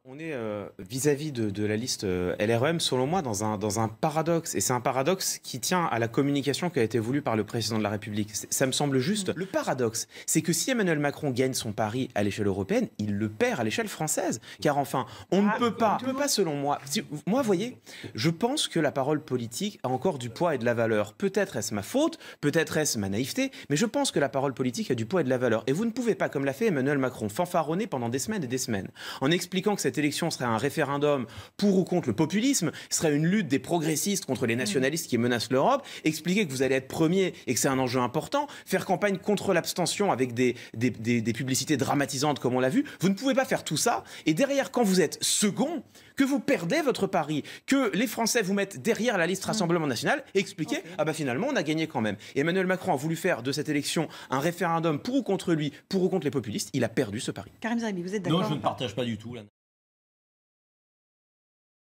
On est vis-à-vis de la liste LREM, selon moi, dans un paradoxe. Et c'est un paradoxe qui tient à la communication qui a été voulue par le président de la République. Ça me semble juste. Le paradoxe, c'est que si Emmanuel Macron gagne son pari à l'échelle européenne, il le perd à l'échelle française. Car enfin, on ne peut pas, selon moi... Moi, vous voyez, je pense que la parole politique a encore du poids et de la valeur. Peut-être est-ce ma faute, peut-être est-ce ma naïveté, mais je pense que la parole politique a du poids et de la valeur. Et vous ne pouvez pas, comme l'a fait Emmanuel Macron, fanfaronner pendant des semaines et des semaines, en expliquant que cette élection serait un référendum pour ou contre le populisme, serait une lutte des progressistes contre les nationalistes qui menacent l'Europe, expliquer que vous allez être premier et que c'est un enjeu important, faire campagne contre l'abstention avec des publicités dramatisantes comme on l'a vu. Vous ne pouvez pas faire tout ça et derrière, quand vous êtes second, que vous perdez votre pari, que les Français vous mettent derrière la liste Rassemblement National et expliquer ah bah finalement on a gagné quand même. Et Emmanuel Macron a voulu faire de cette élection un référendum pour ou contre lui, pour ou contre les populistes. Il a perdu ce pari. Karim Zeribi, vous êtes d'accord? Non, je ne partage pas du tout là.